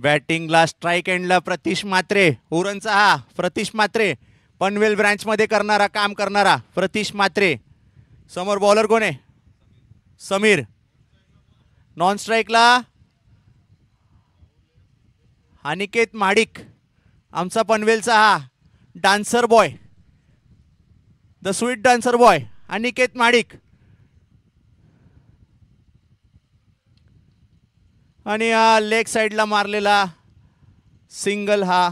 बॅटिंगला strike एंडला प्रतीश म्हात्रे, उरणचा हा Pratish Mhatre, Panvel branch मध्ये करणारा काम करणारा प्रतीश म्हात्रे. समोर बॉलर कोण आहे? समीर. नॉन स्ट्राईकला अनिकेत माडिक, आमचा पनवेलचा हा dancer boy, the sweet dancer boy Aniket Madik. आणि हा लेग साइडला मारलेला सिंगल हा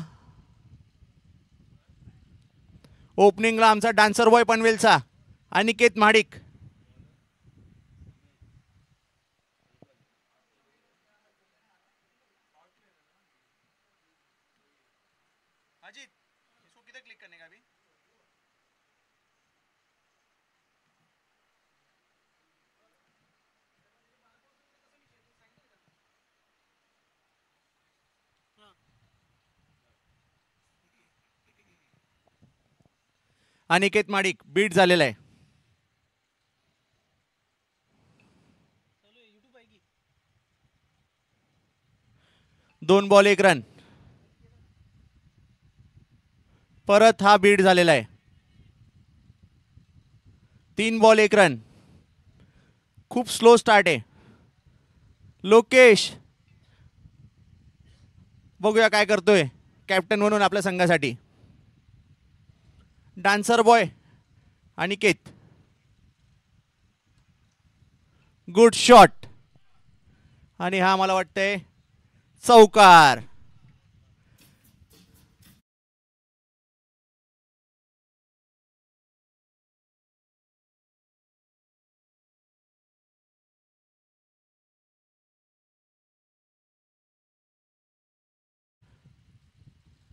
ओपनिंगला आमचा डान्सर बॉय पनवेलचा अनिकेत माडिक. अजित इसको किधर क्लिक करने का अभी? अनिकेत माडिक बीट झालेला आहे. दोन बॉल एक रन. परत हा बीट झालेला आहे. 3 बॉल 1 रन. खूप स्लो स्टार्ट आहे. लोकेश बघूया काय करतोय कॅप्टन म्हणून आपल्या संघासाठी. Dancer boy Aniket, good shot. आणि हा मला वाटतंय चौकार.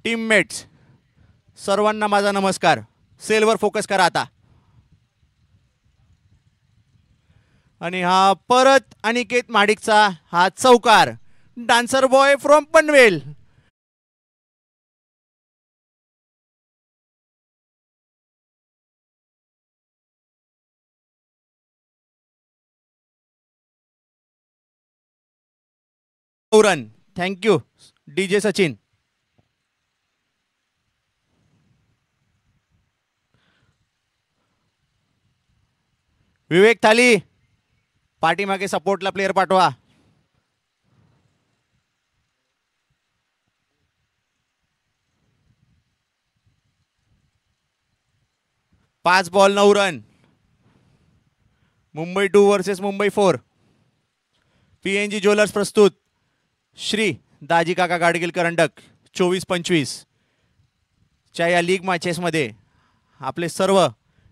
टीममेट्स सर्वांना माझा नमस्कार. सेलवर फोकस करा आता. आणि हा परत अनिकेत माडिकचा हा चौकार. Dancer boy from Panvel. Run. Thank you DJ Sachin. Vivek थाली पाठीमागे सपोर्टला प्लेयर पाठवा. 5 ball 9 run. Mumbai 2 versus Mumbai 4. PNG jewellers प्रस्तुत श्री दाजी काका गाडगिल करंडक 24-25 च्या या लीग मॅचेसमध्ये आपले सर्व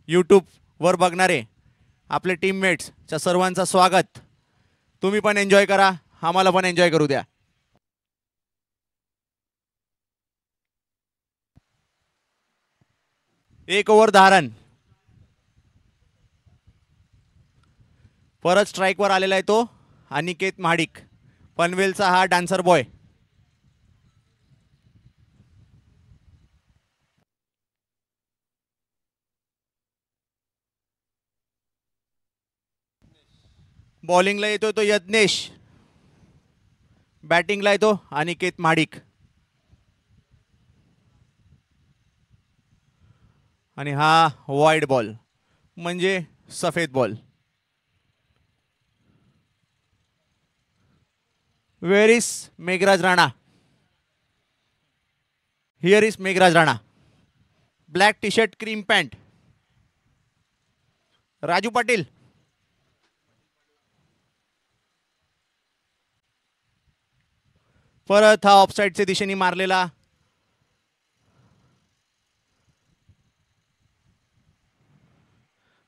यूट्यूबवर बघणारे आपले टीममेट्सच्या सर्वांचं स्वागत. तुम्ही पण एन्जॉय करा, आम्हाला पण एन्जॉय करू द्या. एक ओव्हर 10 रन. परत स्ट्राईकवर आलेला आहे तो अनिकेत माडिक, पनवेलचा हा डान्सर बॉय. बॉलिंगला येतो तो यज्ञेश, बॅटिंगला येतो अनिकेत माडिक. आणि हा वाईड बॉल म्हणजे सफेद ball. Where is Meghraj Rana? Here is Meghraj Rana. Black tea shirt cream pant. Raju Patil. परत हा ऑफसाईडच्या दिशेने मारलेला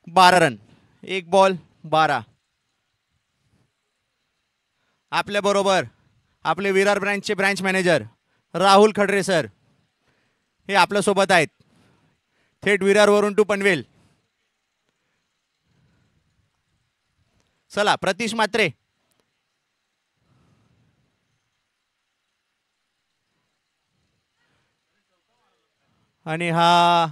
12 रन. 1 बॉल 12. आपल्या बरोबर आपले विरार ब्रँचचे branch manager Rahul Khadre sir हे आपल्या सोबत आहेत. थेट विरारवरून टू पनवेल. चला प्रतीश म्हात्रे. आणि हा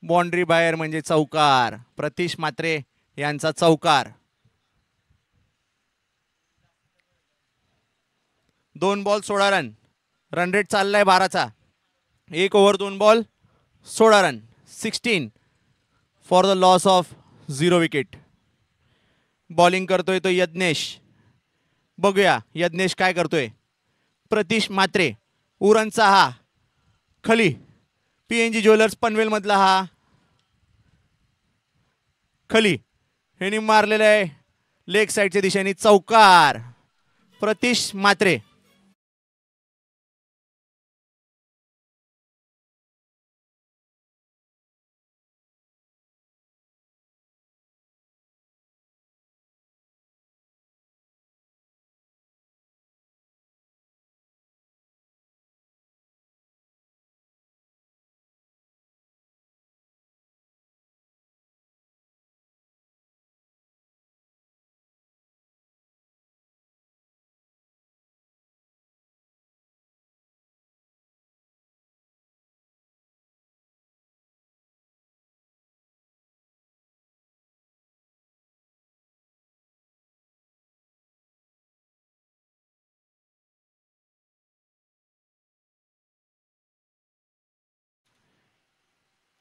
बाउंड्री बाहेर म्हणजे चौकार. प्रतीश म्हात्रे यांचा चौकार. 2 बॉल 16 रन. रन रेट चाललाय 12चा. 1 over 2 ball 16 run. 16 for the loss of 0 wicket. Bowling करतोय तो यज्ञेश. बघूया यज्ञेश काय करतोय. प्रतीश म्हात्रे उरणचा हा खली. PNG ज्वेलर्स पनवेल मधला हा खली. ह्यानी मारलेला आहे लेग साईडच्या दिशेने चौकार. प्रतीश म्हात्रे.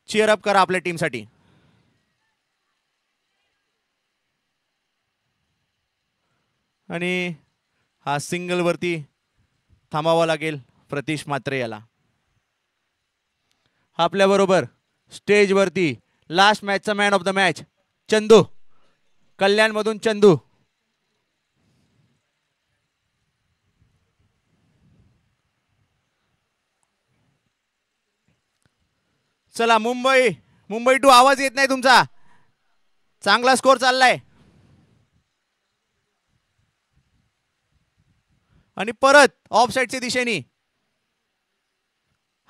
चीअर अप करा आपल्या टीमसाठी. आणि हा सिंगल वरती थांबावा लागेल प्रतीश म्हात्रे याला. आपल्या बरोबर स्टेज वरती लास्ट मॅचचा man of the match Chandu. Kalyan मधून चंदू. चला मुंबई. मुंबई टू आवाज येत नाही तुमचा. चांगला स्कोर चाललाय. आणि परत ऑफ साईडच्या दिशेने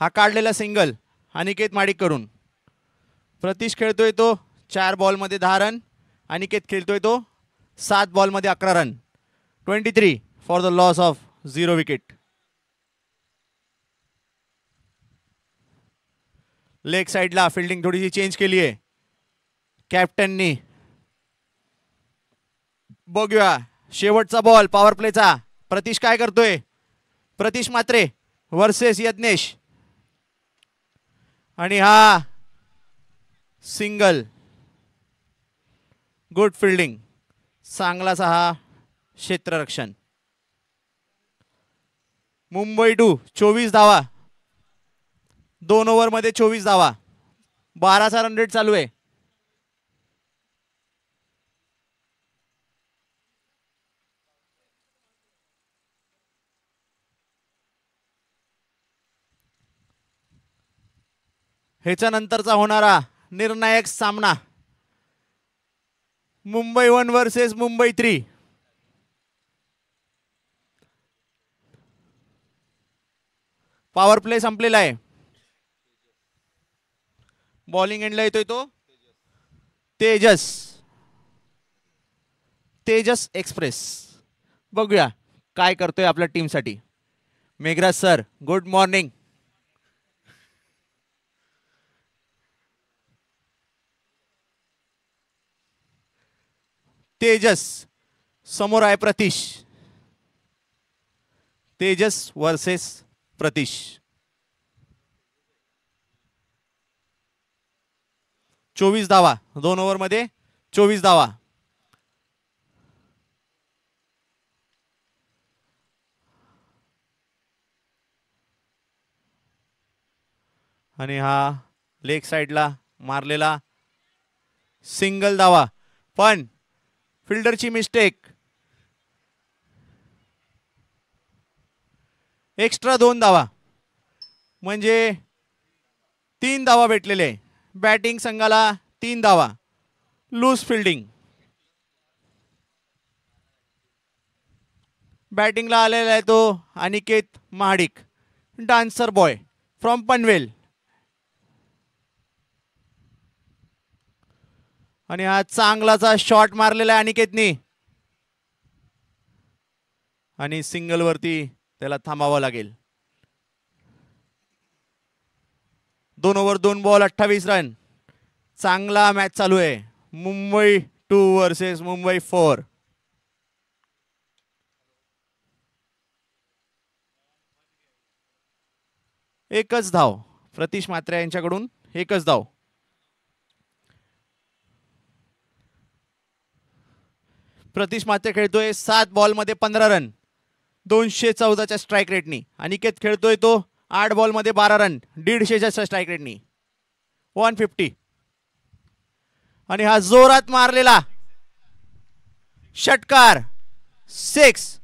हा काढलेला सिंगल अनिकेत माडिक करून. प्रतीश खेळतोय तो 4 बॉलमध्ये 10 रन. अनिकेत खेळतोय तो 7 बॉलमध्ये 11 run. 23 for the loss of 0 wicket. Leg साइडला फिल्डिंग थोडीशी चेंज केली आहे कॅप्टननी. बघूया शेवटचा बॉल पॉवर प्लेचा. प्रतीश काय करतोय. प्रतीश म्हात्रे वर्सेस यज्ञेश. आणि हा सिंगल. Good fielding. चांगलाचा हा क्षेत्ररक्षण. मुंबई टू 24 धावा. 2 ओव्हर मध्ये 24 धावा. 12चा रन रेट चालू आहे. ह्याच्या नंतरचा होणारा निर्णायक सामना Mumbai 1 versus Mumbai 3. Power play संपलेला आहे. बॉलिंग एंडला येतोय तो तेजस. तेजस एक्सप्रेस. बघूया काय करतोय आपल्या टीमसाठी. Meghraj sir good morning. Tejas समोर आहे प्रतीश. तेजस वर्सेस प्रतीश. चोवीस धावा 2 ओव्हर मध्ये 24 धावा. आणि हा लेग साइडला मारलेला सिंगल धावा. पण फिल्डरची मिस्टेक. एक्स्ट्रा 2 धावा म्हणजे 3 धावा भेटलेले. बॅटिंग संघाला 3 धावा. Loose fielding. बॅटिंगला आलेला आहे तो Aniket Mahadik dancer boy from Panvel. आणि हा चांगलाचा शॉट मारलेला आहे अनिकेतनी. आणि सिंगल वरती त्याला थांबावं लागेल. 2 ओव्हर 2 बॉल 28 रन. चांगला मॅच चालू आहे. मुंबई 2 वर्सेस मुंबई 4. एकच धाव प्रतीश म्हात्रे यांच्याकडून, एकच धाव. प्रतीश म्हात्रे खेळतोय 7 बॉलमध्ये 15 रन 214च्या स्ट्राईक रेटनी. अनिकेत खेळतोय तो 8 बॉलमध्ये 12 रन 150च्या स्ट्राईक रेटनी 150. आणि हा जोरात मारलेला षटकार 6.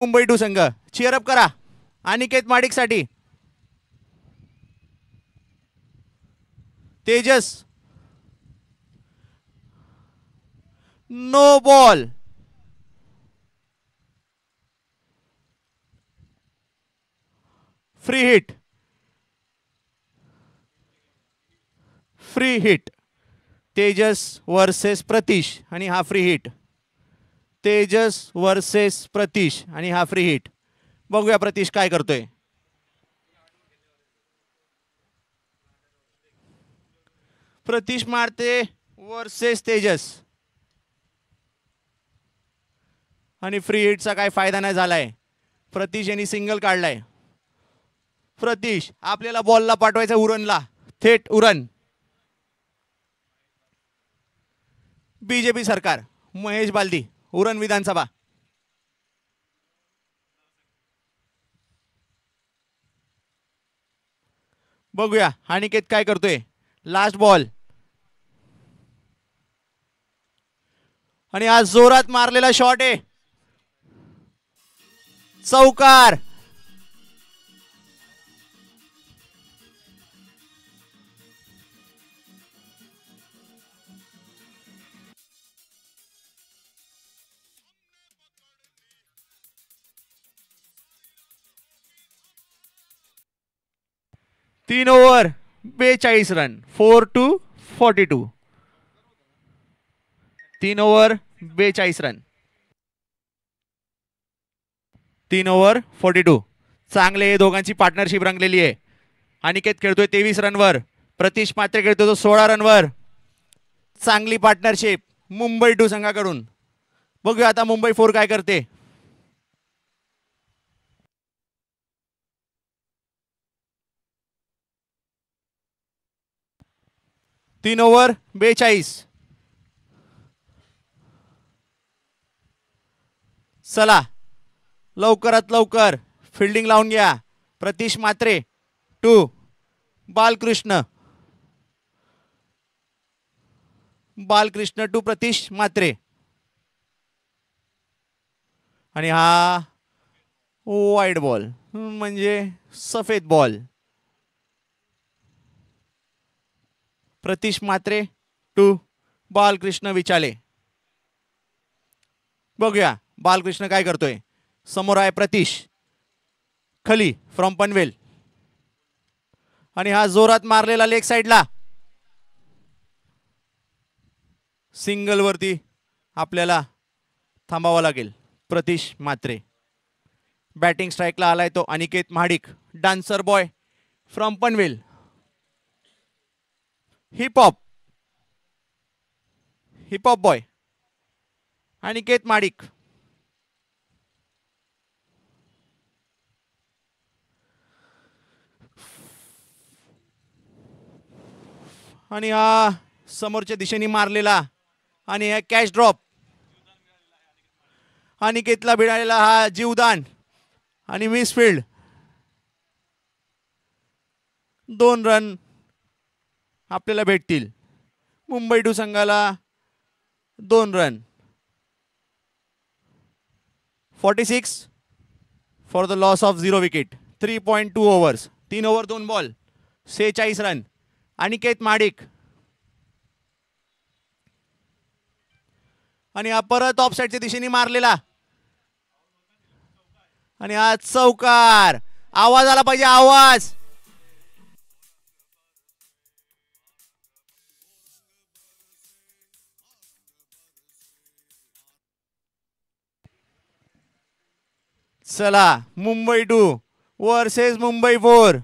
मुंबई टू संघ चिअरअप करा अनिकेत माडिकसाठी. Tejas no ball. Free hit, free hit. Tejas versus Pratish आणि हा free hit. Tejas versus Pratish आणि हा फ्री हिट. बघूया प्रतीश काय करतोय. प्रतीश मारते वर्सेस तेजस आणि फ्री हिटचा काय फायदा नाही झालाय. प्रतीश यांनी सिंगल काढलाय. प्रतीश आपल्याला बॉलला पाठवायचा उरणला, थेट उरण. बीजेपी सरकार महेश बालदी उरण विधानसभा. बघूया अनिकेत काय करतोय. लास्ट बॉल आणि आज जोरात मारलेला शॉट आहे, चौकार. तीन over 42 run 4-42. 3 over 42 run 3 over 42. चांगले दोघांची पार्टनरशिप रंगलेली आहे. अनिकेत खेळतोय 23 रनवर, प्रतीश म्हात्रे खेळतोय तो 16 रनवर. चांगली पार्टनरशिप मुंबई टू संघाकडून. बघूया आता मुंबई 4 काय करते. तीन ओव्हर 42. चला लवकरात लवकर फिल्डिंग लावून घ्या. Pratish Mhatre to Balkrishna, Balkrishna to Pratish Mhatre. आणि हा वाईड बॉल म्हणजे सफेद बॉल. प्रतीश म्हात्रे टू बालकृष्ण विचाले. बघूया बालकृष्ण काय करतोय. समोर आहे प्रतीश खली फ्रॉम पनवेल आणि हा जोरात मारलेला लेग साइडला. सिंगल वरती आपल्याला थांबावं लागेल. प्रतीश म्हात्रे बॅटिंग स्ट्राईकला आलाय तो Aniket Mahadik, dancer boy from Panvel. Heap hop boy Aniket Mahadik. आणि हा समोरच्या दिशेने मारलेला आणि हा कॅच ड्रॉप. अनिकेतला भिडालेला हा जीवदान आणि मिसफिल्ड. 2 रन आपल्याला भेटतील. मुंबई टू संघाला 2 run. 46 for the loss of 0 wicket. 3.2 overs 3 over 2 ball 46 run. Aniket Mahadik आणि हा परत ऑफ साइडच्या दिशेने मारलेला आणि हा चौकार. आवाज आला पाहिजे, आवाज. चला मुंबई 2 वर्सेस मुंबई 4.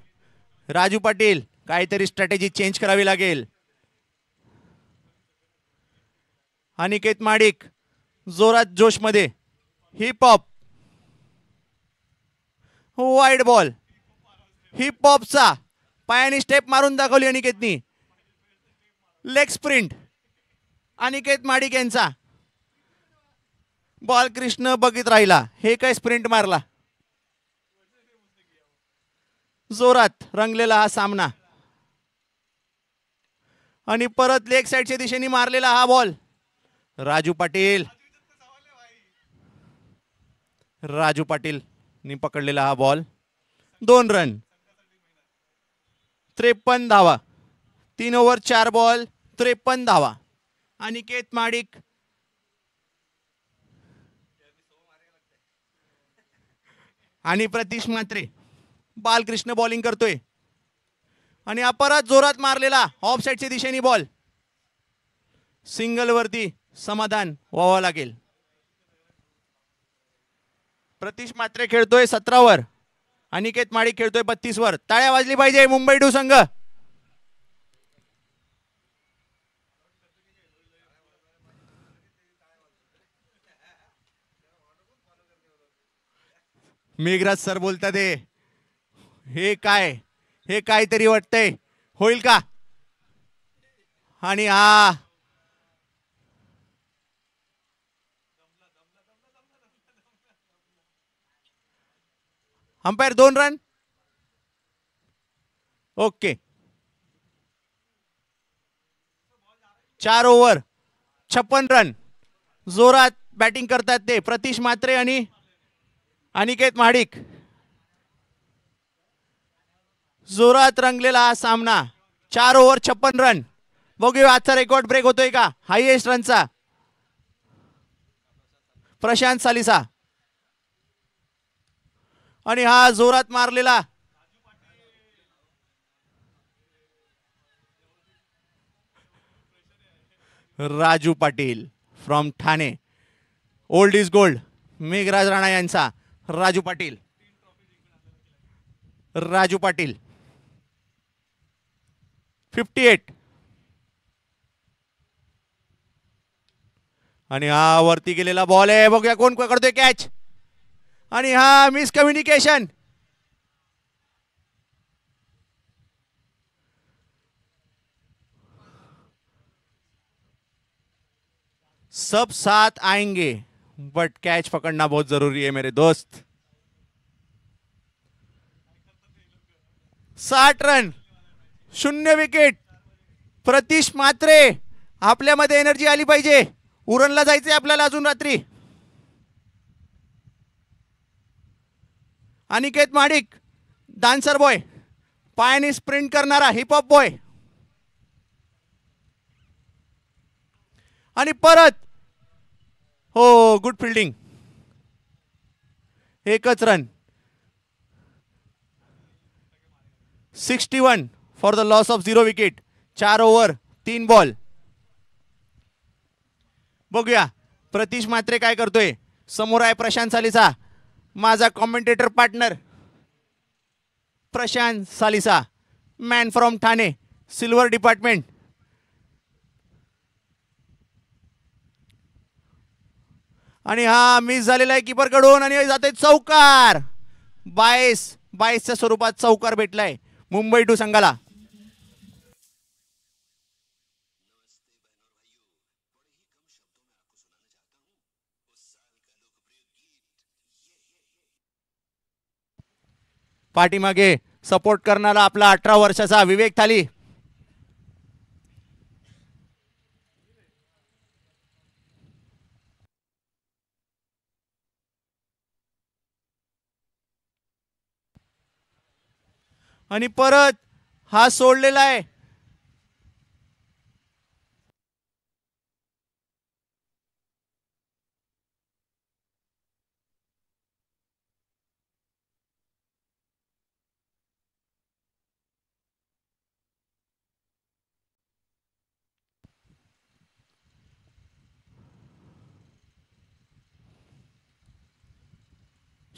राजू पाटील काहीतरी स्ट्रॅटेजी चेंज करावी लागेल. अनिकेत माडिक जोरात जोशमध्ये hip hop wide ball hip हॉपचा पायाने स्टेप मारून दाखवली अनिकेतनी. लेग स्प्रिंट अनिकेत माडिक यांचा. बॉल कृष्ण बघित राहिला. हे काय स्प्रिंट मारला. जोरात रंगलेला हा सामना आणि परत लेग साइडच्या दिशेने मारलेला हा बॉल. राजू पाटील नी पकडलेला हा बॉल. 2 रन 53 धावा. 3 ओव्हर 4 बॉल 53 धावा. अनिकेत माडिक आणि प्रतीश म्हात्रे. बालकृष्ण बॉलिंग करतोय आणि परत जोरात मारलेला ऑफ साइडच्या दिशेने बॉल. सिंगल वरती समाधान व्हावं लागेल. प्रतीश म्हात्रे खेळतोय 17 वर. अनिकेत माडिक खेळतोय 32 वर. टाळ्या वाजली पाहिजे मुंबई 2 संघ. मेघराज सर बोलतात हे काय हे काहीतरी वाटतंय. होईल का. आणि हा umpire 2 run. Okay 4 over 56 run. जोरात बॅटिंग करतात ते प्रतीश म्हात्रे आणि अनिकेत माडिक. जोरात रंगलेला हा सामना. 4 ओव्हर 56 रन. बघूया आजचा रेकॉर्ड ब्रेक होतोय का. हायएस्ट रनचा प्रशांत सालिसा आणि हा जोरात मारलेला Raju Patil from Thane. Old is gold Meghraj Rana यांचा राजू पाटील. राजू पाटील 58. आणि हा वरती गेलेला बॉल आहे. बघूया कोण पकडतोय कॅच. आणि हा मिसकम्युनिकेशन. सब साथ आएंगे बट कैच पकड़ना बहुत जरूरी है मेरे दोस्त. 60 रन 0 विकेट. प्रतीश म्हात्रे आपल्यामध्ये एनर्जी आली पाहिजे. उरणला जायचंय आपल्याला अजून रात्री. अनिकेत माडिक डान्सर बॉय पायाने स्प्रिंट करणारा हिप हॉप बॉय. आणि परत हो गुड फिल्डिंग. एकच run. 61 for the loss of 0 wicket. 4 over 3 ball. बघूया प्रतीश म्हात्रे काय करतोय. समोर आहे प्रशांत सालिसा माझा commentator partner. Prashant Salisa man from Thane silver department. आणि हा मिस झालेला आहे कीपर कडून आणि जाते चौकार. 22च्या स्वरूपात चौकार भेटलाय मुंबई 2 संघाला. पाठीमागे सपोर्ट करणारा आपला 18 वर्षाचा विवेक थाली. आणि परत हा सोडलेला आहे.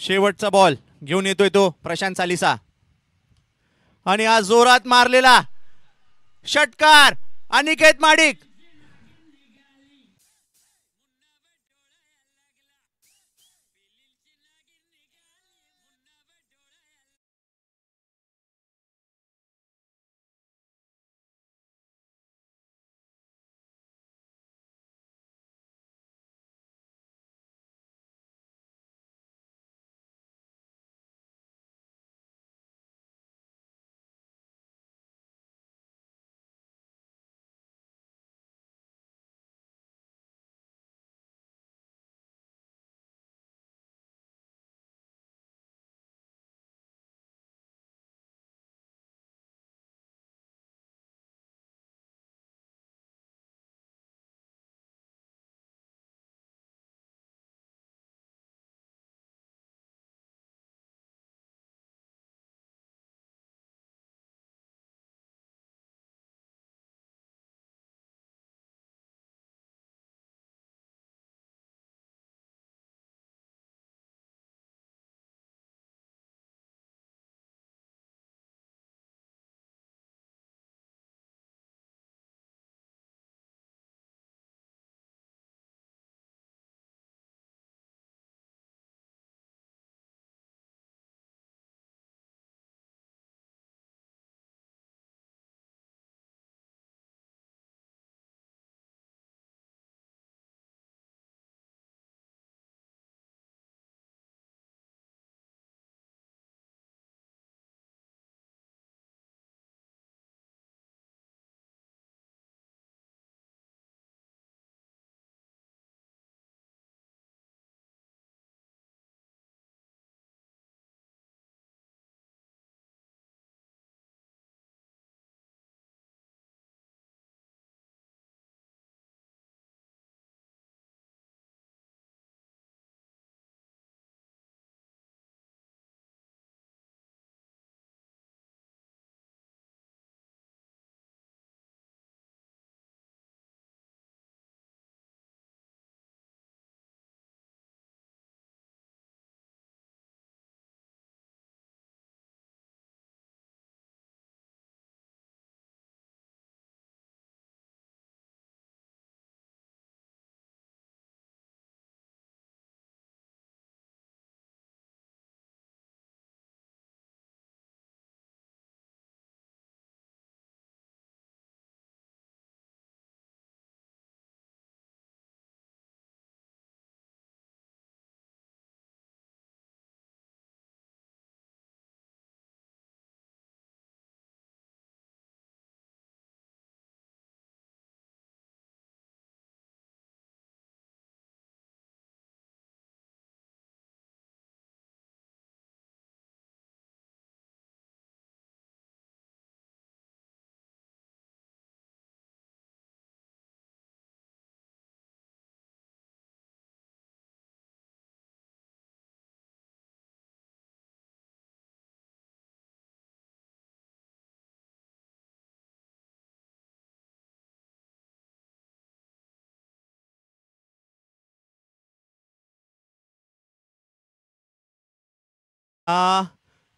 शेवटचा बॉल घेऊन येतोय तो प्रशांत सालिसा आणि हा जोरात मारलेला षटकार अनिकेत माडिक.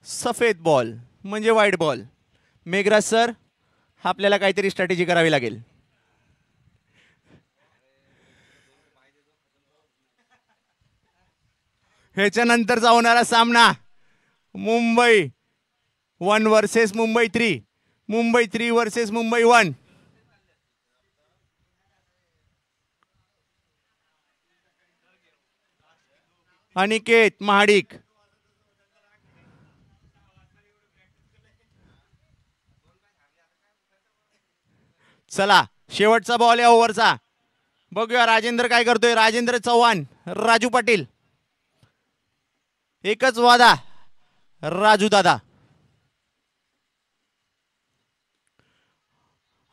सफेद बॉल म्हणजे व्हाईट बॉल. मेघराज सर, आपल्याला काहीतरी स्ट्रॅटेजी करावी लागेल. ह्याच्यानंतरचा होणारा सामना मुंबई 1 वर्सेस मुंबई 3, मुंबई 3 वर्सेस मुंबई 1. अनिकेत महाडिक. चला शेवटचा बॉल या ओव्हरचा. बघूया राजेंद्र काय करतोय. राजेंद्र चव्हाण, राजू पाटील. एकच वादा, राजू दादा.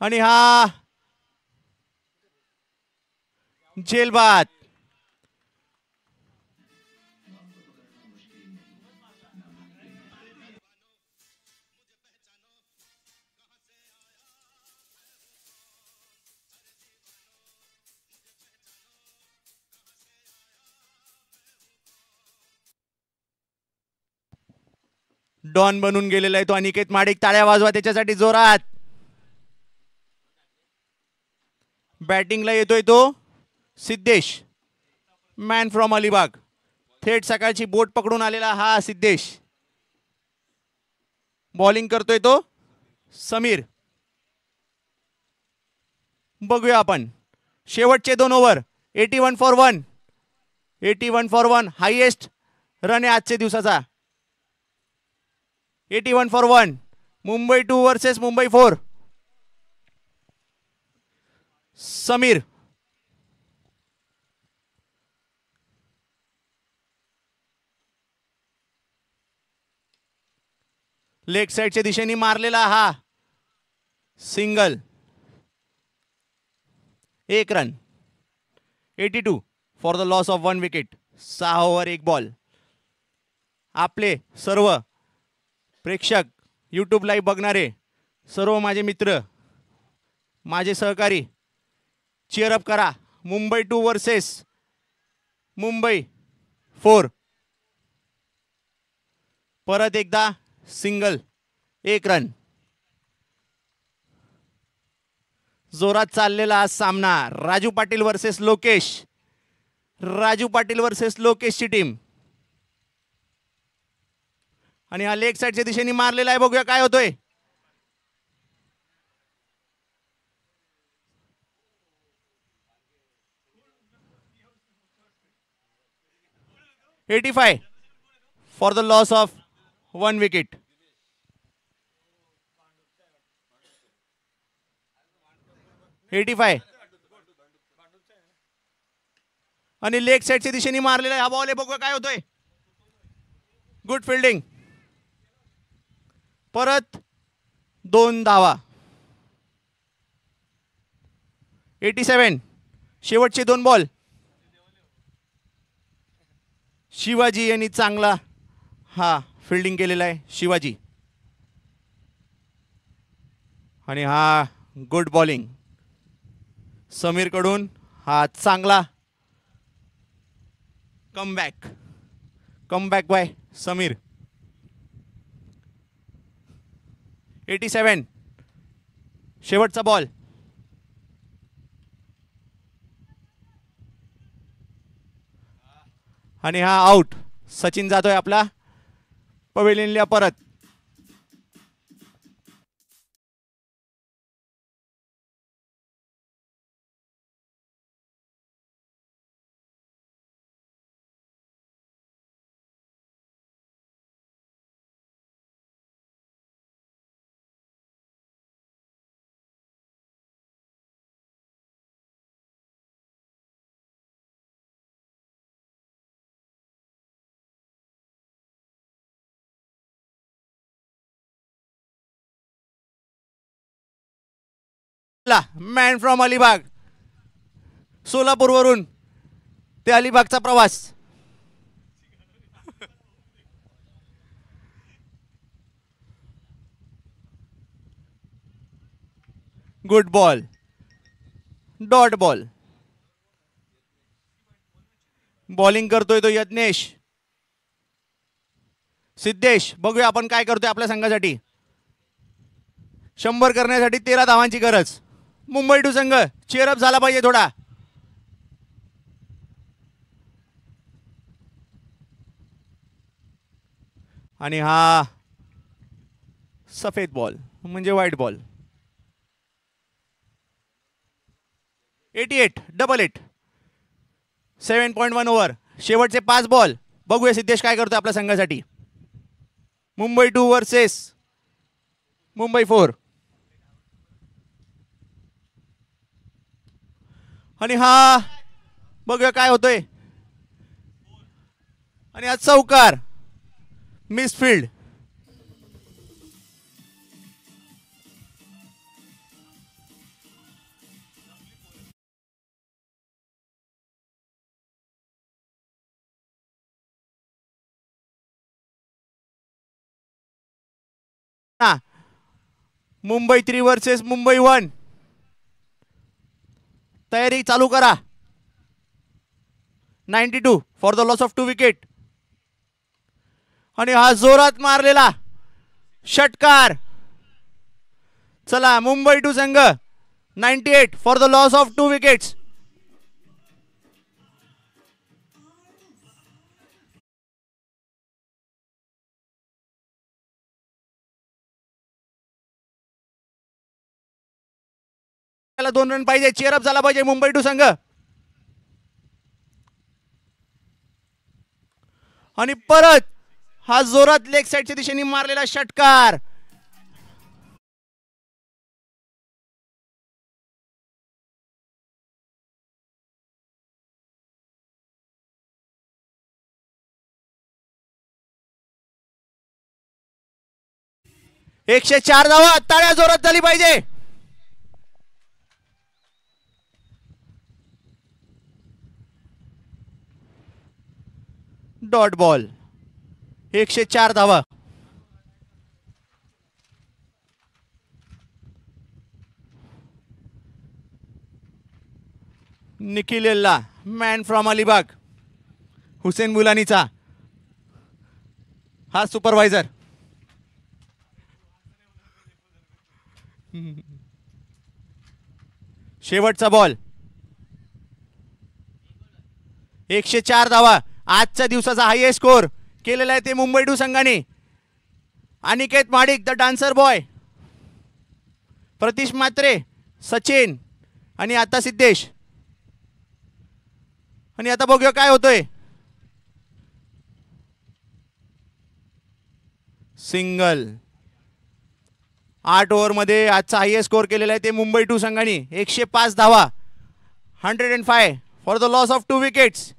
आणि हा झेलबाद. डॉन बनून गेलेला आहे तो अनिकेत माडिक. टाळ्या वाजवा त्याच्यासाठी जोरात. बॅटिंगला येतोय तो सिद्धेश, मॅन फ्रॉम अलिबाग. थेट सकाळची बोट पकडून आलेला हा सिद्धेश. बॉलिंग करतोय तो समीर. बघूया आपण शेवटचे 2 over. 81 for 1. 81 for 1 highest run आहे आजच्या दिवसाचा. 81 for 1. Mumbai 2 versus Mumbai 4. Sameer leg साइडच्या दिशेने मारलेला हा single. 1 run. 82 for the loss of 1 wicket. 6 over 1 ball. आपले सर्व प्रेक्षक, यूट्यूब लाईव्ह बघणारे सर्व माझे मित्र, माझे सहकारी, चीअरअप करा. मुंबई 2 वर्सेस मुंबई 4. परत एकदा सिंगल. 1 रन. जोरात चाललेला हा सामना. राजू पाटील वर्सेस लोकेश. राजू पाटील वर्सेस लोकेशची टीम. आणि हा लेग साइडच्या दिशेने मारलेला आहे. बघूया काय होतोय. $85 for the loss of 1 wicket. आणि लेग साइडच्या दिशेने मारलेला हा बॉल आहे. बघूया काय होतोय. Good fielding. परत 2 धावा. 87 शेवटचे 2 बॉल. शिवाजी यांनी चांगला हा फिल्डिंग केलेला आहे. शिवाजी. आणि हा गुड बॉलिंग समीर कडून. हा चांगला कमबॅक बाय समीर. 87 शेवटचा बॉल. आणि हा आउट. सचिन जातोय आपला पवेलियनला परत. Man from Alibag. सोलापूरवरून ते अलिबागचा प्रवास. Good ball. Dot ball. Bowling करतोय तो यज्ञेश. सिद्धेश. बघूया आपण काय करतोय आपल्या संघासाठी. 100 करण्यासाठी 13 धावांची गरज. मुंबई 2 संघ चीअरअप झाला पाहिजे थोडा. आणि हा सफेद बॉल म्हणजे व्हाईट बॉल. 88 डबल 8. 7.1 ओव्हर. शेवटचे 5 बॉल. बघूया सिद्धेश काय करतोय आपल्या संघासाठी. मुंबई 2 वर्सेस मुंबई 4. आणि हा बघूया काय होतोय. आणि हा चौकार. मिसफील्ड. मुंबई 3 वर्सेस मुंबई 1. तयारी चालू करा. 92 for the loss of 2 wicket. आणि हा जोरात मारलेला षटकार. चला मुंबई टू संघ 98 for the loss of 2 wickets. त्याला 2 रन पाहिजे. चेअरअप झाला पाहिजे मुंबई टू संघ. आणि परत हा जोरात लेग साईडच्या दिशेने मारलेला षटकार. एकशे 4 धावा. टाळ्या जोरात झाली पाहिजे. Dot ball. 104 धावा. निखिल एल्ला मॅन फ्रॉम अलिबाग. हुसेन बुलानीचा हा सुपरवायझर. शेवटचा बॉल. 104 धावा. आजच्या दिवसाचा हायएस्ट स्कोर केलेला आहे ते मुंबई टू संघाने. Aniket Madik the dancer boy, Pratish Mhatre, Sachin आणि आता सिद्धेश. आणि आता बघूया काय होतंय. सिंगल. 8 ओव्हरमध्ये आजचा हायएस्ट स्कोर केलेला आहे ते मुंबई टू संघाने. 105 धावा. 105 for the loss of 2 wickets.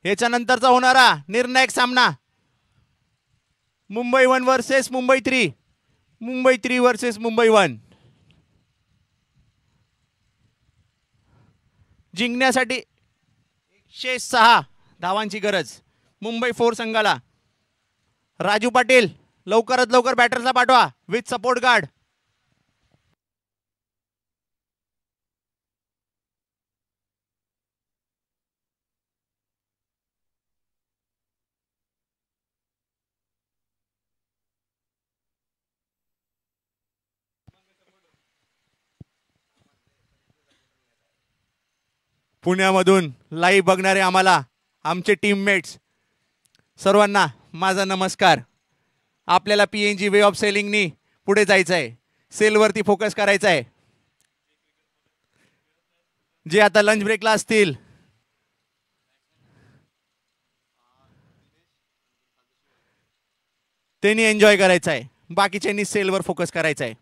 याच्या नंतरचा होणारा निर्णायक सामना मुंबई 1 वर्सेस मुंबई 3, मुंबई 3 वर्सेस मुंबई 1. जिंकण्यासाठी 106 धावांची गरज मुंबई 4 संघाला. राजू पाटील लवकरात लवकर बॅटर्सला पाठवा विथ सपोर्ट गार्ड. पुण्यामधून लाईव्ह बघणारे आम्हाला आमचे टीममेट्स सर्वांना माझा नमस्कार. आपल्याला PNG वे ऑफ सेलिंगनी पुढे जायचं आहे, सेलवरती फोकस करायचा आहे. जे आता लंच ब्रेकला असतील त्यांनी एन्जॉय करायचं आहे, बाकीच्यांनी सेलवर फोकस करायचा आहे.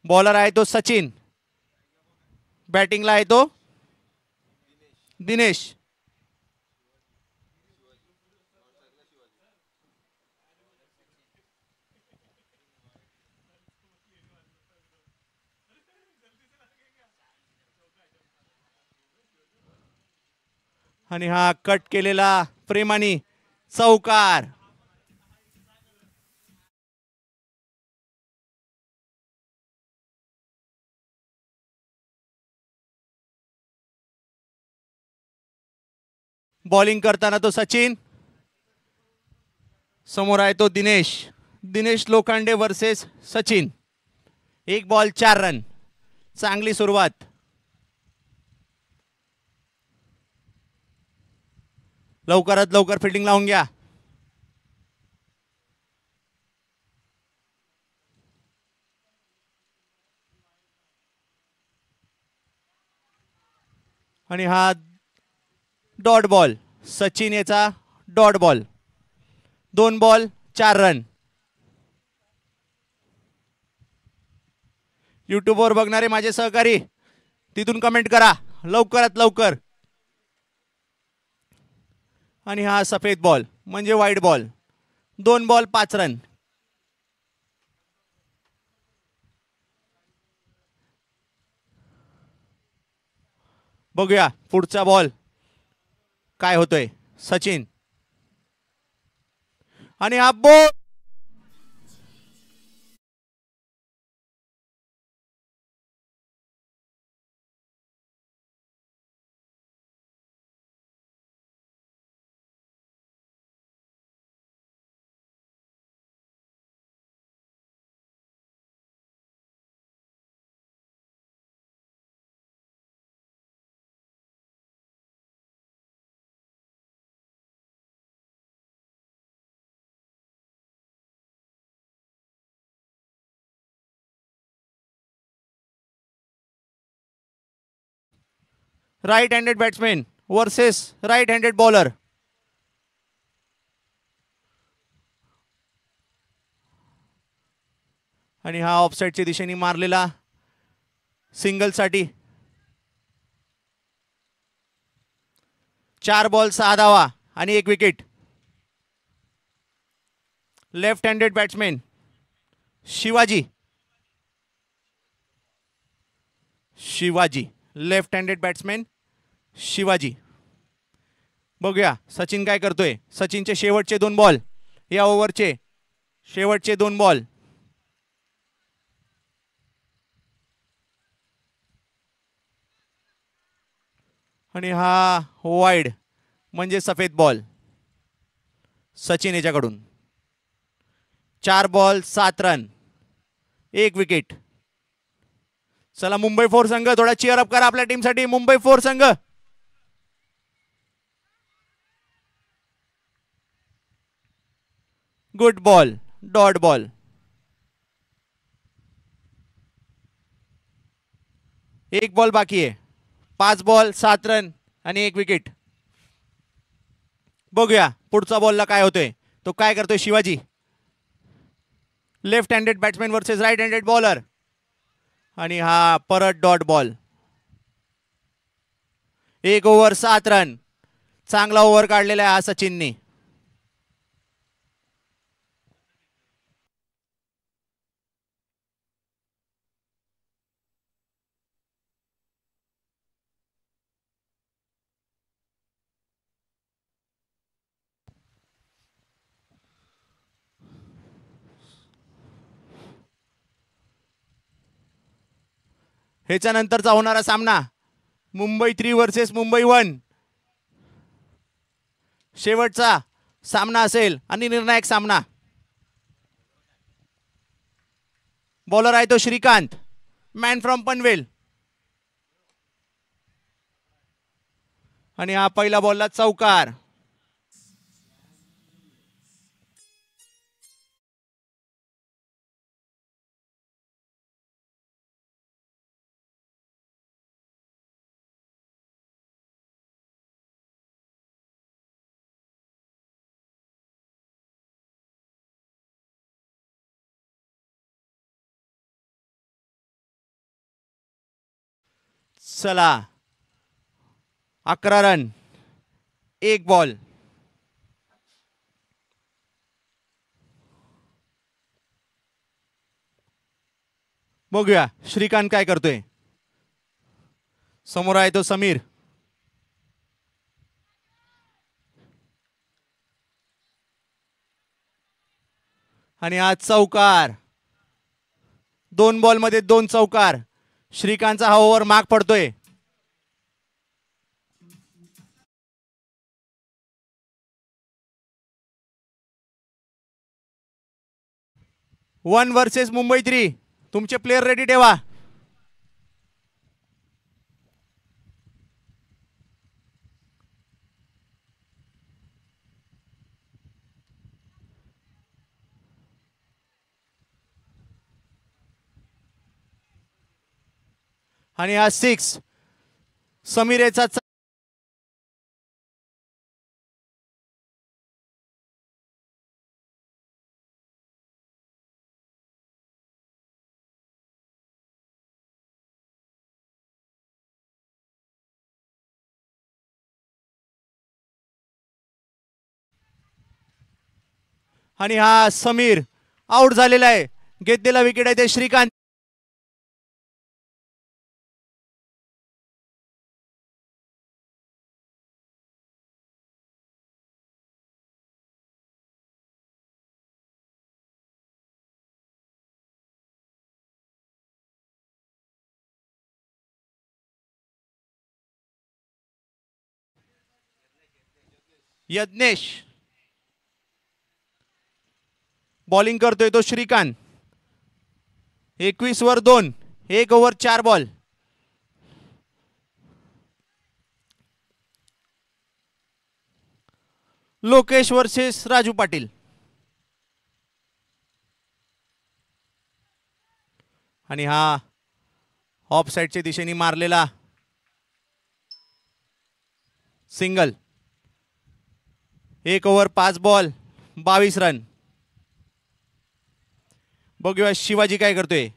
बॉलर आहे तो सचिन, बॅटिंगला आहे तो दिनेश. आणि हा कट केलेला प्रेमानी चौकार. बॉलिंग करताना तो सचिन, समोर आहे तो Dinesh. Dinesh Lokhande versus Sachin. 1 ball 4 run. चांगली सुरुवात. लवकरात लवकर फिल्डिंग लावून घ्या. आणि हा डॉट बॉल, सचिन याचा डॉट बॉल. 2 ball 4 run. यूट्यूबवर बघणारे माझे सहकारी तिथून कमेंट करा लवकरात लवकर. आणि हा सफेद बॉल म्हणजे व्हाईट बॉल. 2 ball 5 run. बघूया पुढचा बॉल काय होतोय. सचिन आणि हा ball right handed batsman versus right handed bowler. आणि हा ऑफसाईडच्या दिशेने मारलेला सिंगल साठी. 4 बॉल 6 धावा आणि 1 wicket. Left handed batsman Shivaji. Left handed batsman Shivaji. बघूया सचिन काय करतोय. सचिनचे शेवटचे 2 बॉल या ओव्हरचे, शेवटचे 2 बॉल. आणि हा वाईड म्हणजे सफेद बॉल सचिन याच्याकडून. 4 बॉल 7 रन 1 विकेट. चला मुंबई 4 संघ थोडा चीअर अप करा आपल्या टीमसाठी. मुंबई 4 संघ. Good ball dot ball. 1 ball बाकी आहे. 5 बॉल 7 रन आणि 1 विकेट. बघूया पुढचा बॉलला काय होतोय. तो काय करतोय Shivaji. Left handed batsman versus right handed bowler. आणि हा परत डॉट बॉल. 1 over 7 run. चांगला ओव्हर काढलेला आहे हा सचिननी. ह्याच्या नंतरचा होणारा सामना मुंबई 3 वर्सेस मुंबई 1 शेवटचा सामना असेल आणि निर्णायक सामना. बॉलर आहे तो श्रीकांत, मॅन फ्रॉम पनवेल. आणि हा पहिला बॉलला चौकार. चला 11 रन, 1 बॉल. बघूया श्रीकांत काय करतोय. समोर आहे तो समीर. आणि हा चौकार. 2 बॉल मध्ये 2 चौकार. श्रीकांतचा हा ओव्हर माग पडतोय. One versus Mumbai 3. तुमचे प्लेयर रेडी ठेवा. आणि हा 6 समीर याचा. आणि हा समीर आउट झालेला आहे. घेतलेला विकेट आहे ते श्रीकांत. यज्ञेश बॉलिंग करतोय तो श्रीकांत. 21 वर 2, 1 over 4 ball. Lokesh versus Raju Patil. आणि हा ऑफ साइडच्या दिशेने मारलेला सिंगल. 1 over 5 ball 22 run. बघूया शिवाजी काय करतोय.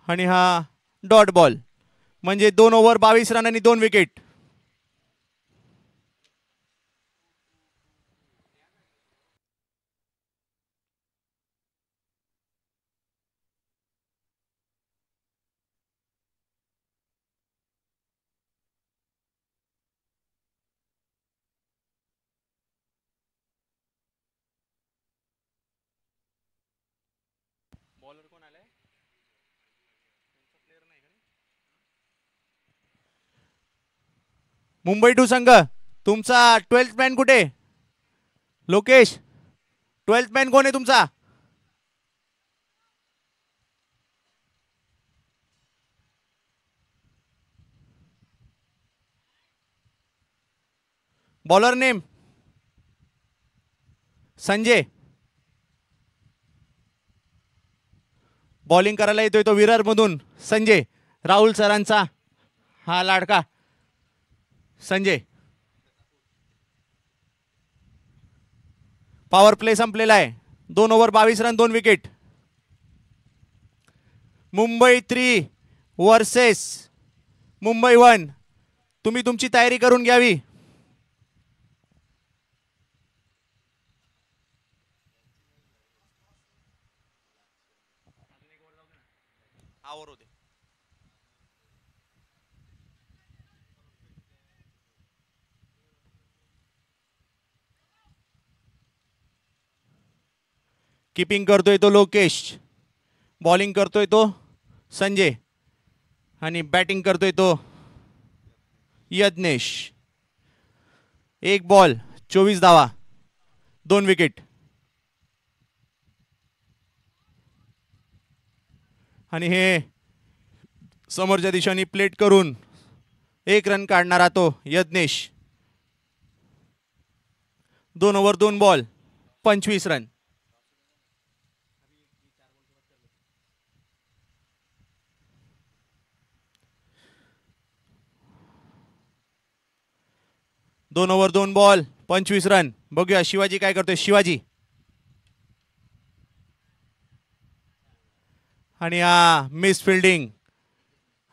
आणि हा डॉट बॉल म्हणजे 2 ओव्हर 22 रन आणि 2 विकेट. बॉलर कोण आलाय. मुंबई 2 संघ तुमचा 12th मॅन कुठे. लोकेश 12th मॅन कोण आहे तुमचा. Bowler name Sanjay. बॉलिंग करायला येतोय तो विरार मधून संजय. राहुल सरांचा हा लाडका संजय. पॉवर प्ले संपलेला आहे. 2 over 22 run 2 wicket. Mumbai 3 versus Mumbai 1. तुम्ही तुमची तयारी करून घ्यावी. कीपिंग करतोय तो लोकेश, बॉलिंग करतोय तो संजय आणि बॅटिंग करतोय तो यज्ञेश. 1 बॉल 24 धावा 2 विकेट. आणि हे समोरच्या दिशेने प्लेट करून 1 रन काढणारा तो यज्ञेश. 2 over 2 ball 25 run. दोन ओव्हर 2 बॉल 25 रन. बघूया शिवाजी काय करतोय. शिवाजी आणि हा मिस फिल्डिंग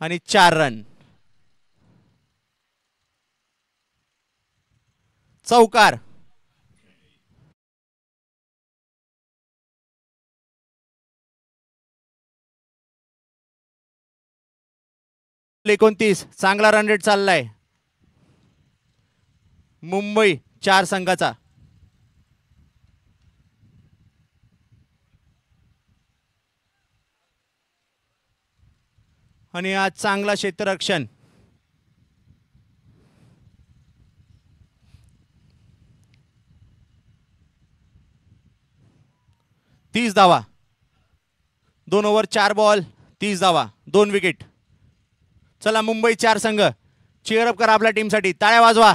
आणि 4 रन. चौकार. 29. चांगला रन रेट चाललाय मुंबई 4 संघाचा. आणि आज चांगला क्षेत्ररक्षण. 30 धावा. 2 ओव्हर 4 बॉल 30 धावा 2 विकेट. चला मुंबई 4 संघ चीअरअप करा आपल्या टीमसाठी. टाळ्या वाजवा.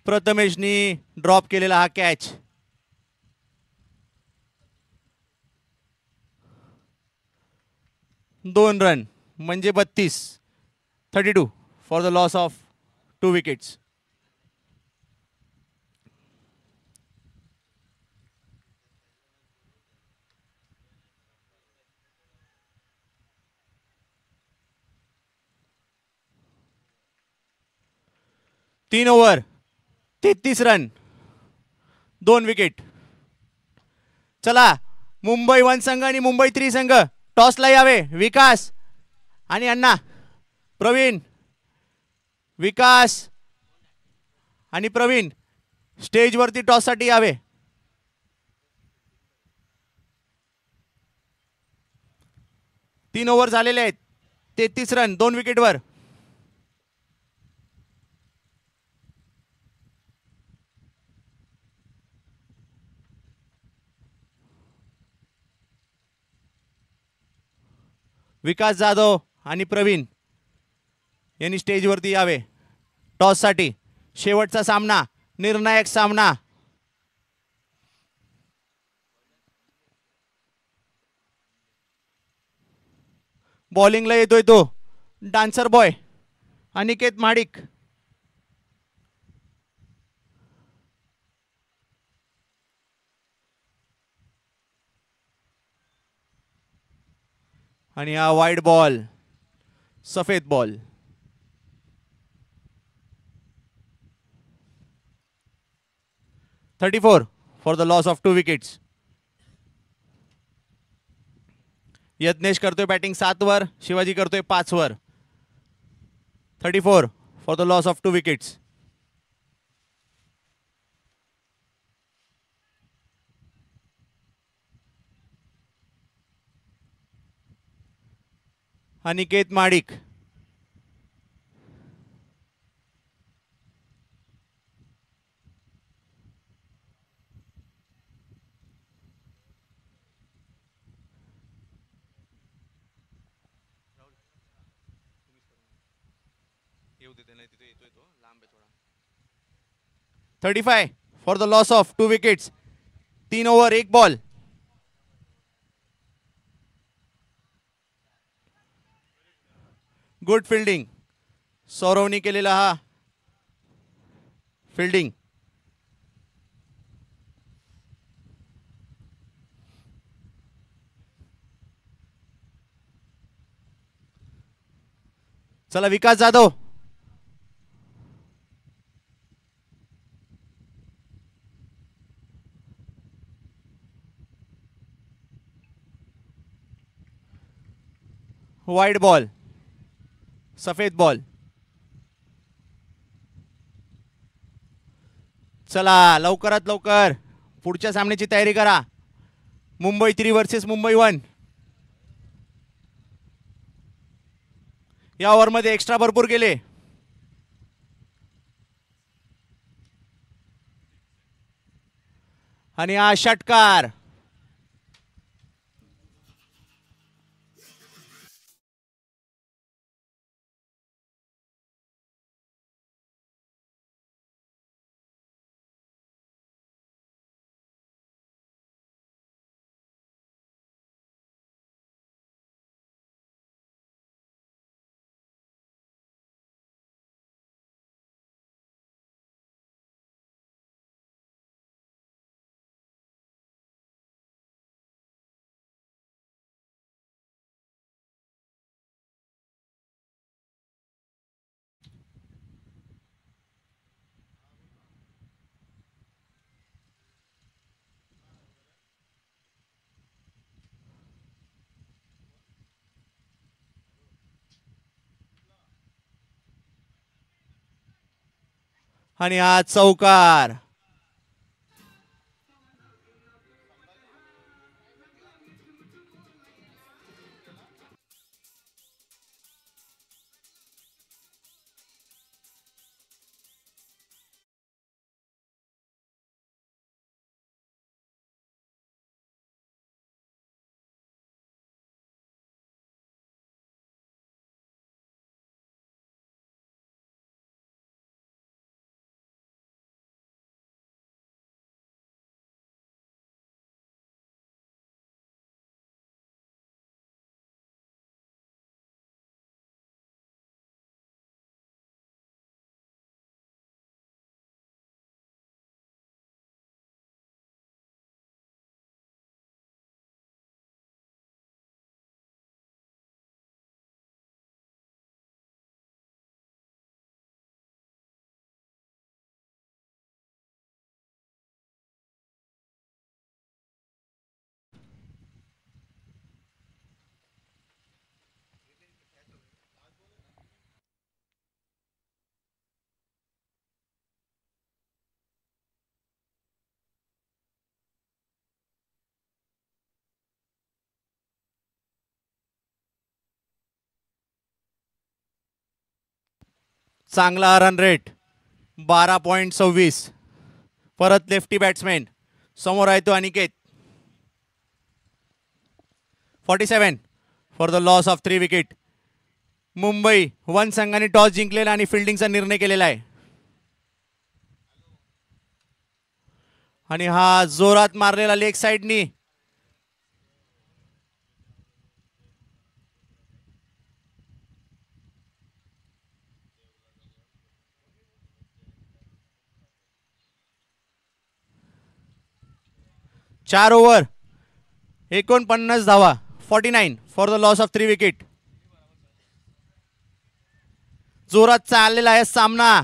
प्रथमेशनी ड्रॉप केलेला हा कॅच. दोन रन म्हणजे 32. 32 for the loss of 2 wickets. तीन ओव्हर 33 रन 2 विकेट. चला मुंबई 1 संघ आणि मुंबई 3 संघ टॉसला यावे. विकास आणि अण्णा. प्रवीण, विकास आणि प्रवीण स्टेजवरती टॉससाठी यावे. तीन ओव्हर झालेले आहेत. 33 रन 2 विकेटवर. विकास जाधव आणि प्रवीण यांनी स्टेजवरती यावे टॉससाठी. शेवटचा सामना, निर्णायक सामना. बॉलिंगला येतोय तो डान्सर बॉय अनिकेत महाडिक. आणि हा वाईड बॉल, सफेद ball. $34 for the loss of 2 wickets. Yagnesh करतोय बॅटिंग 7 वर, शिवाजी करतोय 5 वर. 34 for the loss of 2 wickets. Aniket Mahadik. येऊ देते नाही तिथे येतोय तो लांब आहे थोडा. 35 for the loss of 2 wickets. 3 over 1 ball. Good fielding. सौरवनी केलेला हा फिल्डिंग. चला विकास जाधव. Wide ball. सफेद बॉल. चला लवकरात लवकर पुढच्या सामन्याची तयारी करा. मुंबई 3 वर्सेस मुंबई 1. या ओव्हरमध्ये एक्स्ट्रा भरपूर गेले. आणि हा षटकार. आणि हा चौकार. चांगला रन रेट 12.26. परत लेफ्टी बॅट्समॅन. समोर आहे तो Aniket. 47 for the loss of 3 wicket. Mumbai 1 संघाने टॉस जिंकलेला आणि फिल्डिंगचा निर्णय केलेला आहे. आणि हा जोरात मारलेला लेग साइडनी. चार ओव्हर 49 धावा. 49 for the loss of 3 wicket. जोरात चाललेला आहे सामना.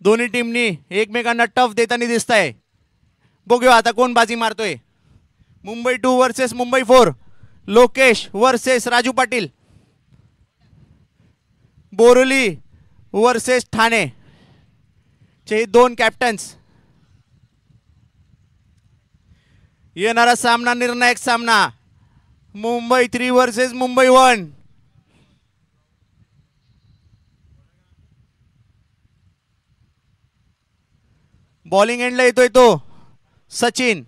दोन्ही टीमनी एकमेकांना टफ देताना दिसत आहे. बघूया आता कोण बाजी मारतोय. Mumbai 2 versus Mumbai 4. Lokesh versus Raju Patil. Borli versus Thane चे 2 कॅप्टन्स. येणारा सामना निर्णायक सामना. मुंबई 3 वर्सेस मुंबई 1. बॉलिंग एंडला येतोय तो सचिन.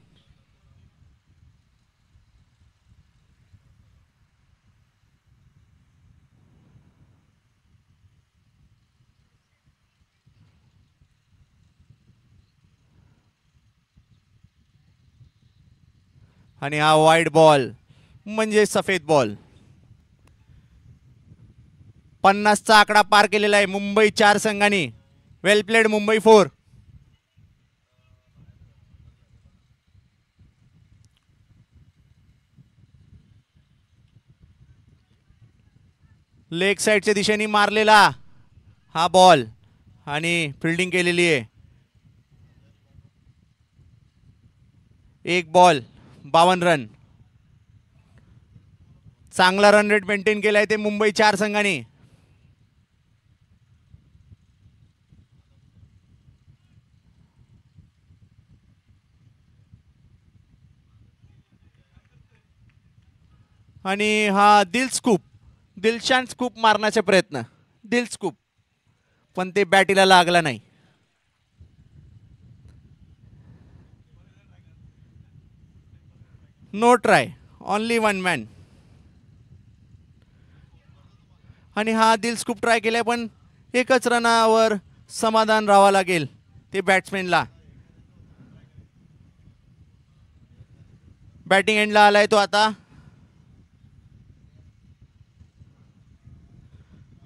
आणि हा वाईड बॉल म्हणजे सफेद बॉल. 50चा आकडा पार केलेला आहे मुंबई 4 संघांनी. वेल प्लेड मुंबई 4. लेग साईडच्या दिशेने मारलेला हा बॉल आणि फिल्डिंग केलेली आहे. 1 बॉल 52 रन. चांगला रन रेट मेंटेन केलाय ते मुंबई 4 संघांनी. आणि हा दिलशान स्कूप मारण्याचे प्रयत्न. दिल स्कूप पण ते बॅटीला लागला नाही. No try, only 1 man. आणि हा दिल स्कूप ट्राय केलाय पण एकच रनावर समाधान राहावं लागेल ते बॅट्समॅनला. बॅटिंग एंडला आलाय तो आता.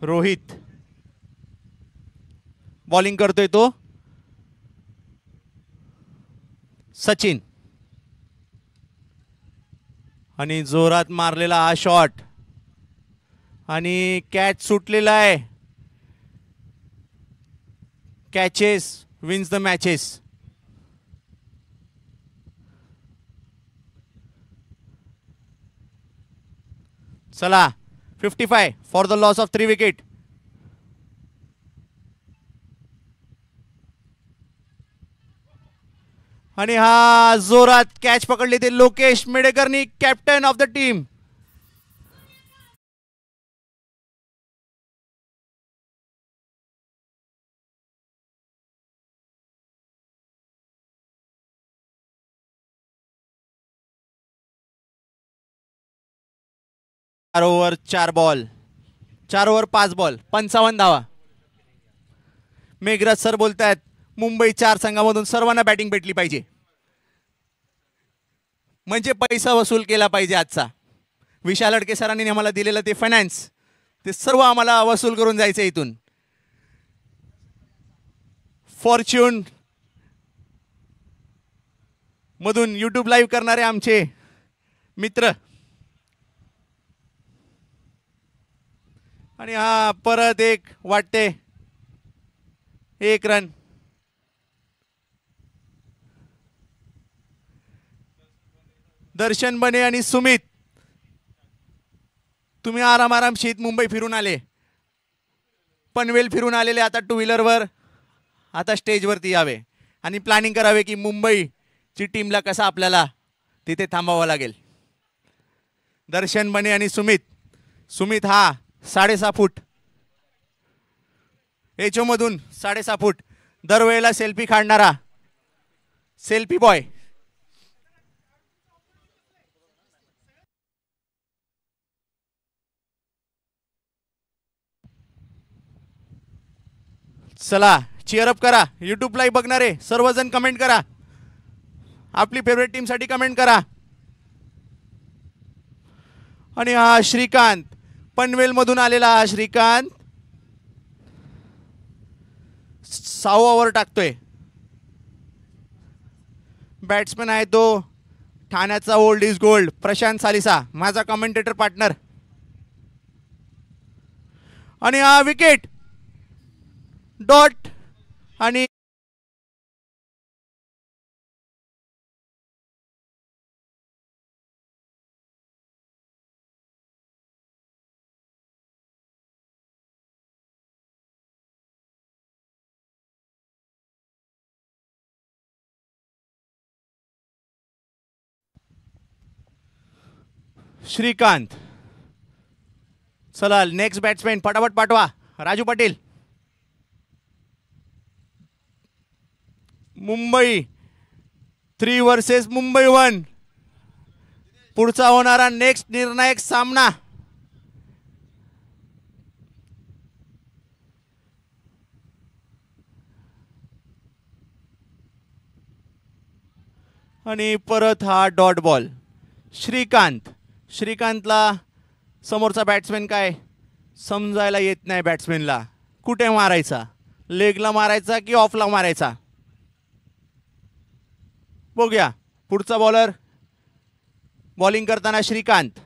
रोहित बॉलिंग करतोय तो. सचिन आणि जोरात मारलेला हा शॉट आणि कॅच सुटलेला आहे. Catches wins the matches. चला 55 for the loss of 3 wicket. आणि हा जोरात कॅच पकडली ते लोकेश मेडेकरनी, कॅप्टन ऑफ द टीम. चार ओव्हर 4 बॉल, 4 ओव्हर 5 बॉल, 55 धावा. मेघराज सर बोलतायत मुंबई 4 संघामधून सर्वांना बॅटिंग भेटली पाहिजे, म्हणजे पैसा वसूल केला पाहिजे आजचा. विशाल अडके सरांनी आम्हाला दिलेलं ते फायनान्स ते सर्व आम्हाला वसूल करून जायचं इथून. फॉर्च्यून मधून यूट्यूब लाईव्ह करणारे आमचे मित्र. आणि हा परत एक वाटते 1 रन. दर्शन बने आणि सुमित तुम्ही आरामशीत मुंबई फिरून आले, पनवेल फिरून आलेले. आता 2 व्हीलरवर आता स्टेजवरती यावे आणि प्लॅनिंग करावे की मुंबईची टीमला कसा आपल्याला तिथे थांबावं लागेल. दर्शन बने आणि सुमित हा 6.5 फूट एचओ मधून 6.5 फूट दरवेळेला सेल्फी काढणारा सेल्फी बॉय. चला चिअरअप करा. यूट्यूब लाईव्ह बघणारे सर्वजण कमेंट करा, आपली फेवरेट टीम साठी कमेंट करा. आणि हा श्रीकांत पनवेल मधून आलेला हा श्रीकांत 6 ओव्हर टाकतोय. बॅट्समॅन आहे तो ठाण्याचा old is gold Prashant Salisa, माझा कमेंटेटर पार्टनर. आणि हा विकेट डॉट आणि श्रीकांत. चला नेक्स्ट बॅट्समॅन फटाफट पाठवा. राजू पाटील. मुंबई 3 वर्सेस मुंबई 1. पुढचा होणारा नेक्स्ट निर्णायक सामना. आणि परत हा डॉट बॉल. श्रीकांतला समोरचा बॅट्समॅन काय समजायला येत नाही बॅट्समॅनला कुठे मारायचा, लेगला मारायचा की ऑफला मारायचा. बघूया पुढचा बॉलर बॉलिंग करताना श्रीकांत.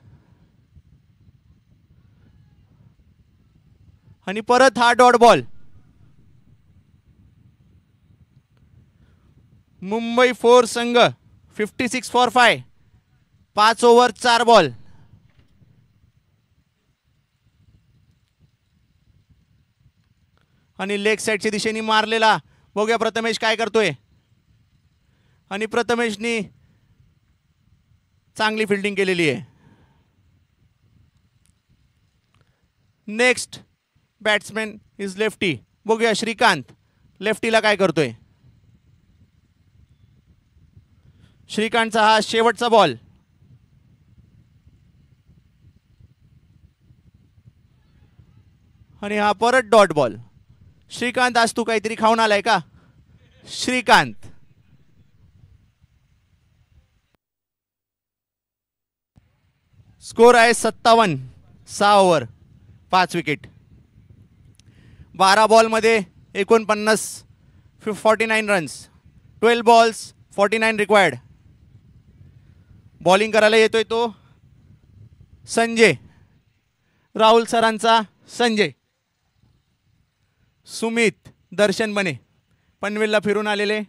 आणि परत हा डॉट बॉल. मुंबई 4 संघ 56 फॉर 5. 5 over 4 ball. आणि लेग साईडच्या दिशेने मारलेला. बघूया प्रथमेश काय करतोय. आणि प्रथमेशनी चांगली फिल्डिंग केलेली आहे. Next batsman is lefty. बघूया श्रीकांत लेफ्टीला काय करतोय. श्रीकांतचा हा शेवटचा बॉल. आणि हा परत डॉट बॉल. श्रीकांत आज तू काहीतरी खाऊन आलाय का. श्रीकांत. स्कोर आहे 57. 6 over 5 wicket. 12 बॉलमध्ये 49 runs. 12 balls 49 required. Bowling करायला येतोय तो संजय. राहुल सरांचा संजय. सुमित दर्शन बने पनवेलला फिरून आलेले.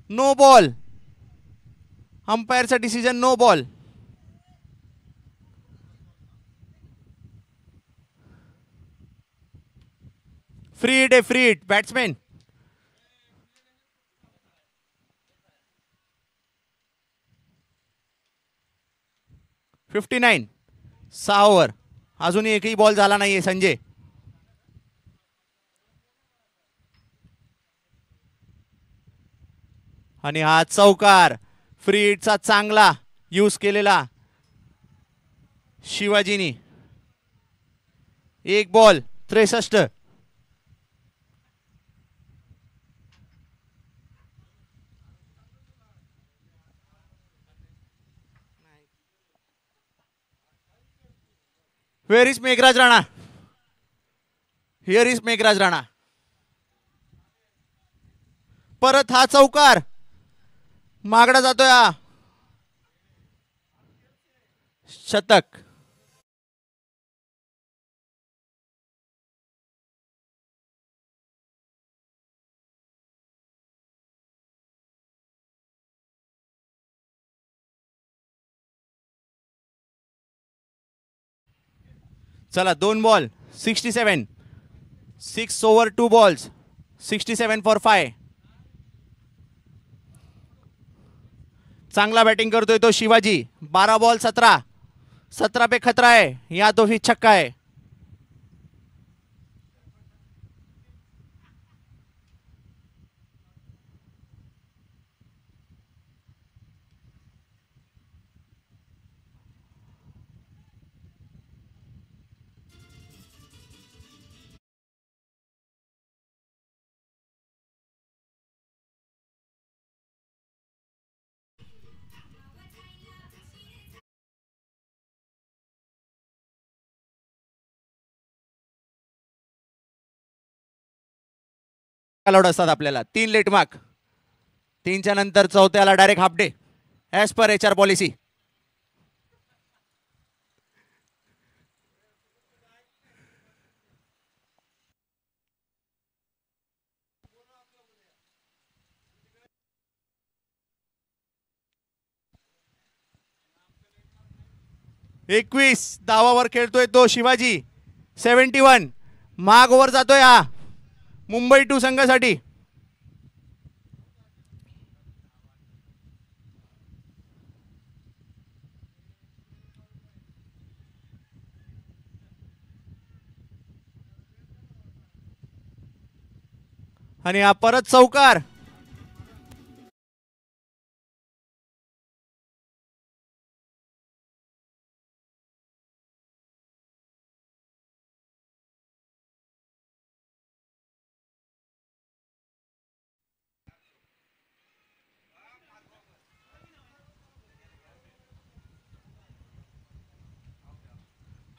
No ball. अंपायरचा decision no ball. Free hit आहे. Free hit batsman. $59. 6 ओव्हर. अजूनही एकही बॉल झाला नाहीये संजय. आणि हा चौकार फ्री हिटचा चांगला यूज केलेला शिवाजीनी. 1 ball 63. Where is Meghraj Rana. Here is Meghraj Rana. परत हा चौकार. मागडा जातोय हा. शतक. चला 2 बॉल 67. 6 over 2 balls 67 for 5. चांगला बॅटिंग करतोय तो शिवाजी. 12 बॉल 17. 17 पे खतरा है या तो फिर छक्का है. अलाउड असतात आपल्याला 3 लेट मार्क. 3च्या नंतर चौथ्याला direct half day as per HR policy. एकवीस धावावर खेळतोय तो शिवाजी. 71. माग ओव्हर जातोय हा मुंबई 2 संघासाठी. आणि हा परत चौकार.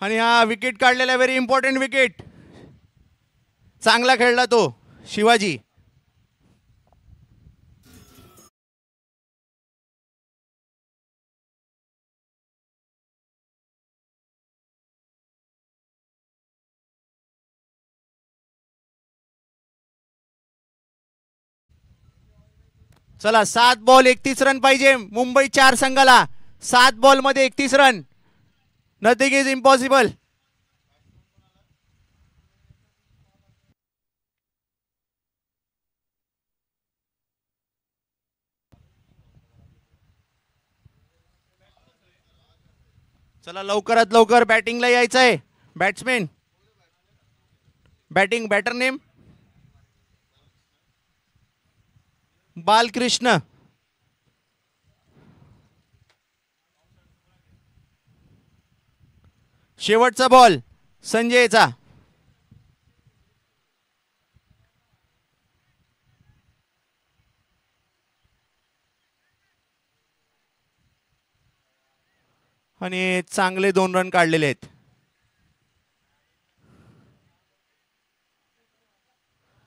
आणि हा विकेट काढलेला व्हेरी इम्पॉर्टंट विकेट. चांगला खेळला तो शिवाजी. चला 7 बॉल 31 रन पाहिजे मुंबई 4 संघाला. 7 बॉल मध्ये 31 रन. Nothing is impossible. चला लवकरात लवकर बॅटिंगला यायचं आहे. Batsman batting batter name Balkrishna. शेवटचा बॉल संजयचा. आणि चांगले 2 रन काढलेले आहेत.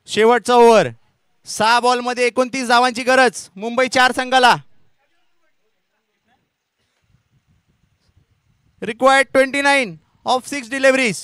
शेवटचा ओव्हर. 6 बॉल मध्ये 29 धावांची गरज मुंबई 4 संघाला. Required 29 of 6 deliveries.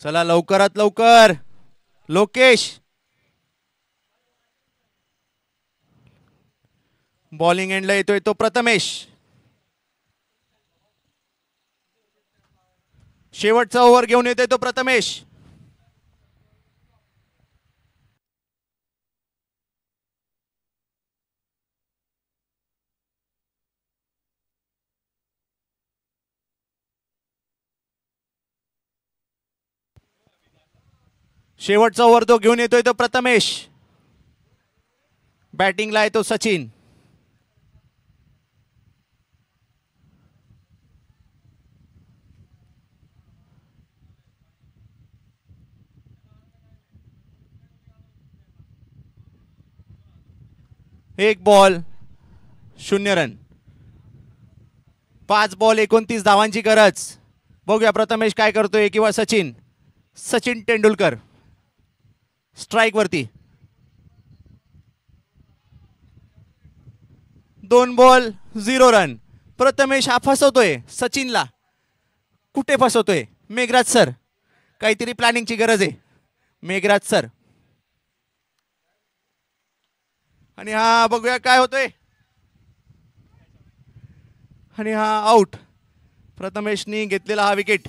चला लवकरात लवकर लोकेश. बॉलिंग एंडला येतोय तो प्रथमेश. शेवटचा ओव्हर घेऊन येतोय तो प्रथमेश. शेवटचा ओव्हर तो घेऊन येतोय तो प्रथमेश. बॅटिंगला आहे तो सचिन. एक बॉल 0 रन. 5 बॉल 29 धावांची गरज. बघूया प्रथमेश काय करतोय किंवा सचिन. सचिन तेंडुलकर स्ट्राइक वरती. 2 बॉल 0 रन. प्रथमेश हा फसवतोय सचिनला. कुठे फसवतोय मेघराज सर. काहीतरी प्लॅनिंगची गरज आहे मेघराज सर. आणि हा बघूया काय होतोय. आणि हा आउट. प्रथमेशनी घेतलेला हा विकेट.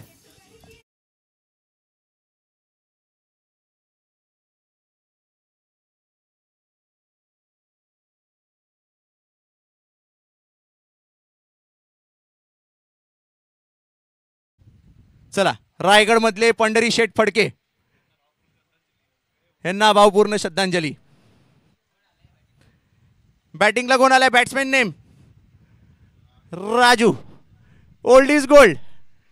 चला रायगड मधले पंढरी शेठ फडके यांना भावपूर्ण श्रद्धांजली. बॅटिंगला कोण आलाय batsman name Raju. Old is gold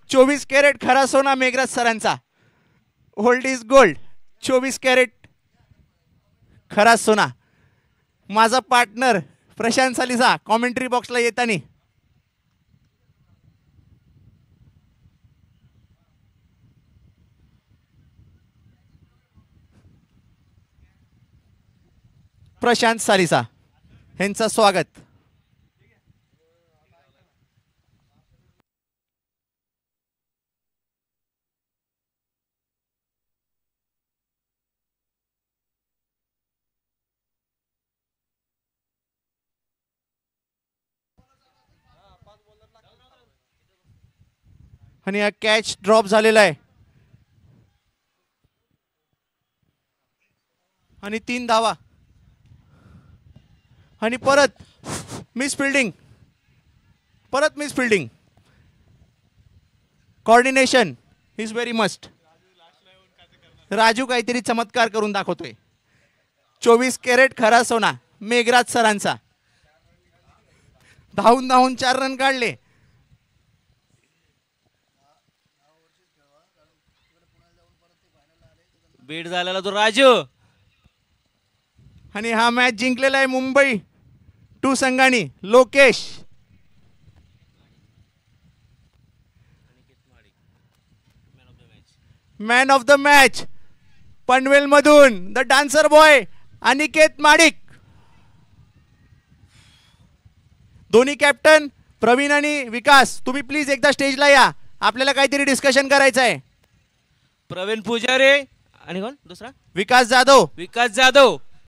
24 carat खरा सोना मेघराज सरांचा. ओल्ड इज गोल्ड 24 कॅरेट खरा सोना. माझा पार्टनर प्रशांत सालिसा कॉमेंट्री बॉक्सला येतानी. प्रशांत सालिसा यांचं स्वागत. आणि हा कॅच ड्रॉप झालेला आहे. आणि 3 धावा. आणि परत मिस फिल्डिंग. परत miss fielding. Coordination is very must. Raju काहीतरी चमत्कार करून दाखवतोय. 24 कॅरेट खरा सोना मेघराज सरांचा. धावून धावून 4 रन काढले. बीट झालेला तो राजू. आणि हा मॅच जिंकलेला आहे मुंबई 2 संघांनी. Lokesh man of the match Panvel मधून the dancer boy Aniket Madik. दोन्ही कॅप्टन प्रवीण आणि विकास तुम्ही प्लीज एकदा स्टेजला या. आपल्याला काहीतरी डिस्कशन करायचं आहे. प्रवीण पुजारी आणि कोण दुसरा विकास जाधव. विकास जाधव.